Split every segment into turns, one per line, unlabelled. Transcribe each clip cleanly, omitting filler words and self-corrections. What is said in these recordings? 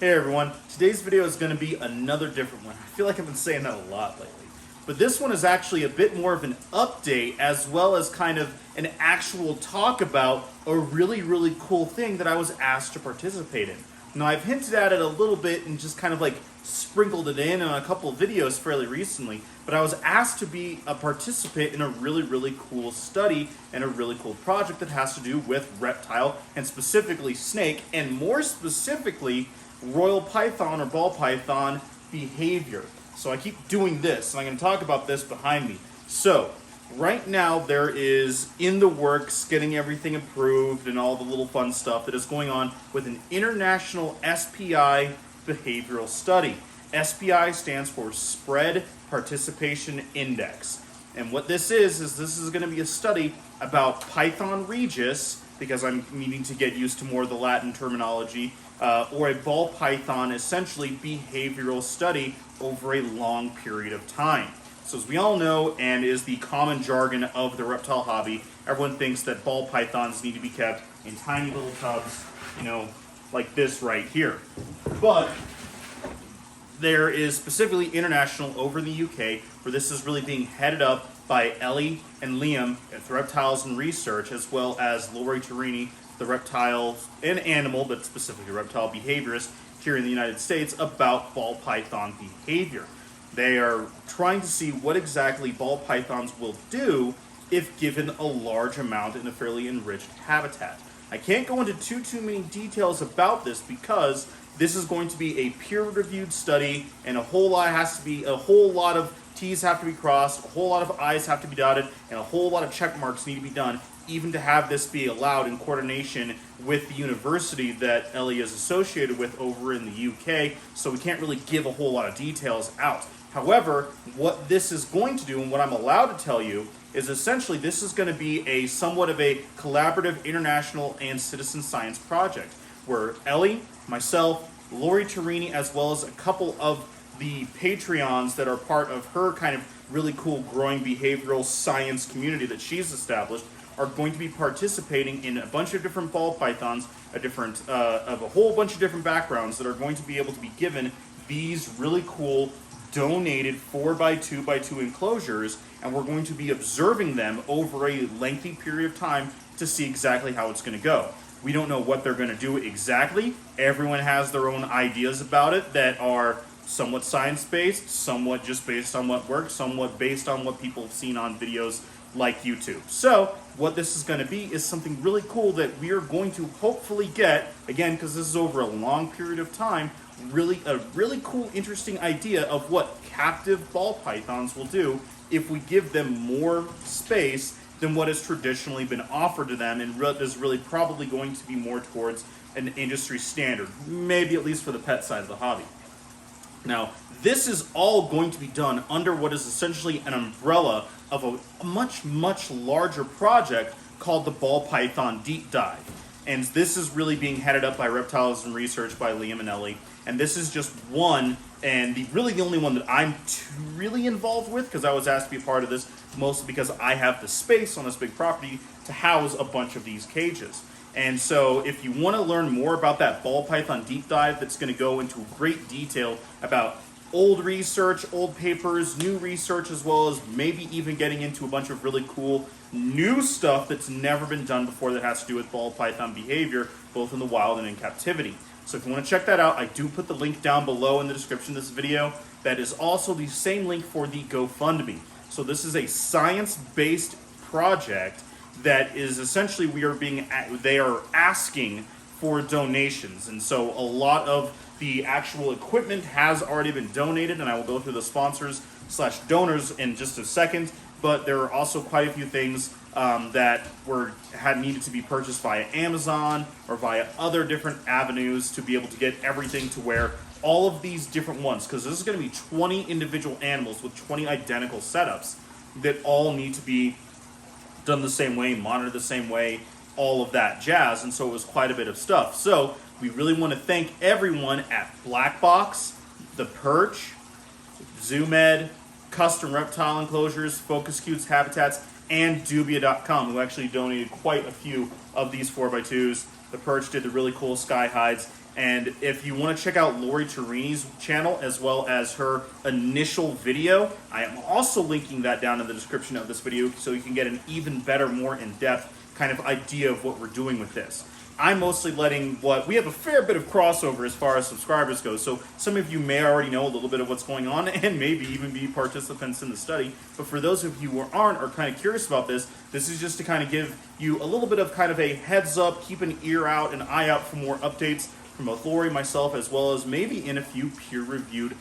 Hey everyone, today's video is going to be another different one. I feel like I've been saying that a lot lately. But this one is actually a bit more of an update as well as kind of an actual talk about a really cool thing that I was asked to participate in. Now I've hinted at it a little bit and just kind of like sprinkled it in a couple of videos fairly recently, but I was asked to be a participant in a really cool study and a really cool project that has to do with reptile and specifically snake, and more specifically royal python or ball python behavior. So I keep doing this, and I'm going to talk about this behind me. So right now there is in the works getting everything approved and all the little fun stuff that is going on with an international SPI behavioral study. SPI stands for Spread Participation Index. And what this is this is going to be a study about Python regis, because I'm needing to get used to more of the Latin terminology, or a ball python, essentially behavioral study over a long period of time. So as we all know, and is the common jargon of the reptile hobby, everyone thinks that ball pythons need to be kept in tiny little tubs, like this right here. But there is specifically international over in the UK, where this is really being headed up by Ellie and Liam at Reptiles and Research, as well as Lori Cheri, the reptile and animal, but specifically reptile behaviorist here in the United States, about ball python behavior. They are trying to see what exactly ball pythons will do if given a large amount in a fairly enriched habitat. I can't go into too many details about this because this is going to be a peer-reviewed study, and a whole lot of T's have to be crossed, a whole lot of I's have to be dotted, and a whole lot of check marks need to be done, even to have this be allowed in coordination with the university that Ellie is associated with over in the UK, so we can't really give a whole lot of details out. However, what this is going to do, and what I'm allowed to tell you, is essentially this is going to be a somewhat of a collaborative international and citizen science project, where Ellie, myself, Lori Cheri, as well as a couple of the Patreons that are part of her kind of really cool growing behavioral science community that she's established, are going to be participating in a bunch of different ball pythons, of a whole bunch of different backgrounds, that are going to be able to be given these really cool donated 4x2x2 enclosures, and we're going to be observing them over a lengthy period of time to see exactly how it's going to go. We don't know what they're going to do exactly. Everyone has their own ideas about it that are somewhat science-based, somewhat just based on what works, somewhat based on what people have seen on videos like YouTube. So what this is going to be is something really cool that we are going to hopefully get, again, because this is over a long period of time, a really cool, interesting idea of what captive ball pythons will do if we give them more space than what has traditionally been offered to them, and is really probably going to be more towards an industry standard, maybe at least for the pet side of the hobby. Now, this is all going to be done under what is essentially an umbrella of a much larger project called the Ball Python Deep Dive. And this is really being headed up by Reptiles and Research by Liam and Ellie. And this is just one, and really the only one that I'm really involved with, because I was asked to be a part of this, mostly because I have the space on this big property to house a bunch of these cages. And so if you want to learn more about that ball python deep dive, that's going to go into great detail about old research, old papers, new research, as well as maybe even getting into a bunch of really cool new stuff that's never been done before that has to do with ball python behavior, both in the wild and in captivity. So if you want to check that out, I do put the link down below in the description of this video. That is also the same link for the GoFundMe. So this is a science-based project that is essentially they are asking for donations, and so a lot of the actual equipment has already been donated, and I will go through the sponsors/donors in just a second. But there are also quite a few things that had needed to be purchased via Amazon or via other different avenues to be able to get everything to where all of these different ones, because this is going to be 20 individual animals with 20 identical setups that all need to be done the same way, monitored the same way, all of that jazz, and so it was quite a bit of stuff. So we really want to thank everyone at BlackBox, The Perch, ZooMed, Custom Reptile Enclosures, Focus Cutes Habitats, and Dubia.com, who actually donated quite a few of these 4x2s. The Perch did the really cool sky hides, And if you want to check out Lori Torini's channel as well as her initial video, I am also linking that down in the description of this video so you can get an even better, more in-depth kind of idea of what we're doing with this. I'm mostly letting we have a fair bit of crossover as far as subscribers go, so some of you may already know a little bit of what's going on and maybe even be participants in the study. But for those of you who aren't or kind of curious about this, this is just to kind of give you a little bit of kind of a heads up, keep an ear out, an eye out for more updates from both Lori, myself, as well as maybe in a few peer-reviewed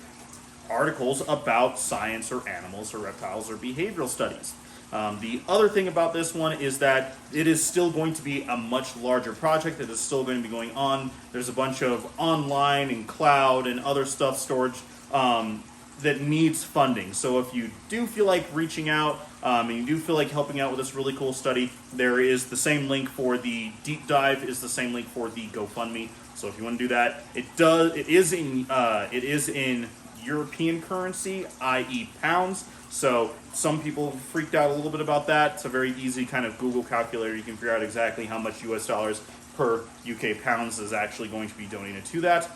articles about science or animals or reptiles or behavioral studies. The other thing about this one is that it is still going to be a much larger project that is still going to be going on. There's a bunch of online and cloud and other stuff storage that needs funding. So if you do feel like reaching out and you do feel like helping out with this really cool study, there is the same link for the deep dive, is the same link for the GoFundMe. So if you want to do that, it is in European currency, i.e. pounds. So some people freaked out a little bit about that. It's a very easy kind of Google calculator. You can figure out exactly how much US dollars per UK pounds is actually going to be donated to that.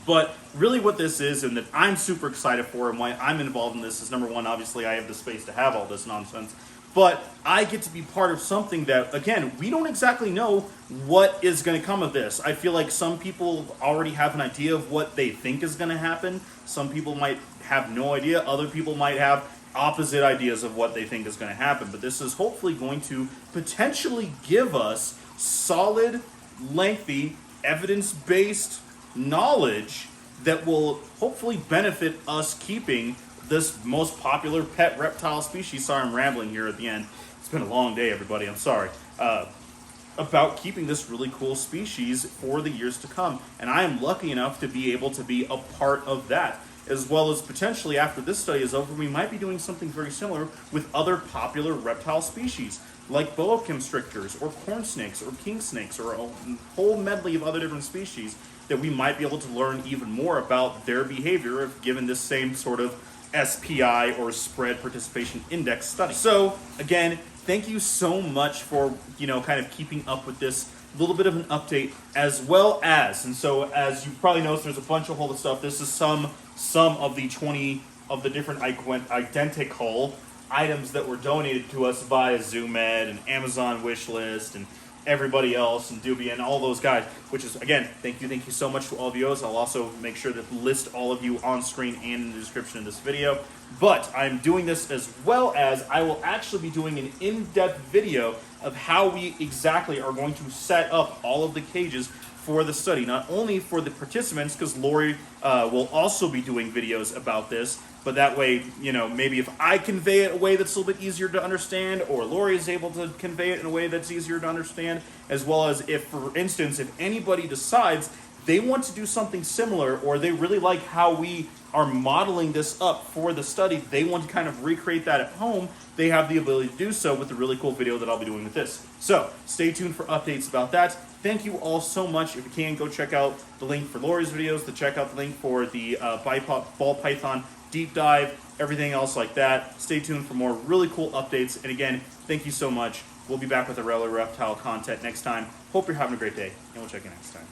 But really what this is, and that I'm super excited for and why I'm involved in this, is number one, obviously I have the space to have all this nonsense. But I get to be part of something that, again, we don't exactly know what is going to come of this. I feel like some people already have an idea of what they think is going to happen. Some people might have no idea. Other people might have opposite ideas of what they think is going to happen. But this is hopefully going to potentially give us solid, lengthy, evidence-based knowledge that will hopefully benefit us keeping this most popular pet reptile species. Sorry, I'm rambling here at the end. It's been a long day, everybody. I'm sorry. About keeping this really cool species for the years to come. And I am lucky enough to be able to be a part of that. As well as potentially after this study is over, we might be doing something very similar with other popular reptile species, like boa constrictors, or corn snakes, or king snakes, or a whole medley of other different species that we might be able to learn even more about their behavior if given this same sort of SPI or Spread Participation Index study. So again, thank you so much for kind of keeping up with this little bit of an update, as well as, and so as you probably noticed, there's a bunch of whole stuff. This is some of the 20 of the different identical items that were donated to us via ZooMed and Amazon Wishlist and everybody else and Dubia and all those guys, which is, again, thank you so much to all of you. I'll also make sure to list all of you on screen and in the description of this video. But I'm doing this as well as I will actually be doing an in-depth video of how we exactly are going to set up all of the cages for the study, not only for the participants, because Lori will also be doing videos about this, but that way, maybe if I convey it in a way that's a little bit easier to understand, or Lori is able to convey it in a way that's easier to understand, as well as if, for instance, if anybody decides they want to do something similar, or they really like how we are modeling this up for the study, they want to kind of recreate that at home, they have the ability to do so with the really cool video that I'll be doing with this. So stay tuned for updates about that. Thank you all so much. If you can, go check out the link for Lori's videos, to check out the link for the ball python deep dive, everything else like that. Stay tuned for more really cool updates. And again, thank you so much. We'll be back with the regular reptile content next time. Hope you're having a great day, and we'll check you next time.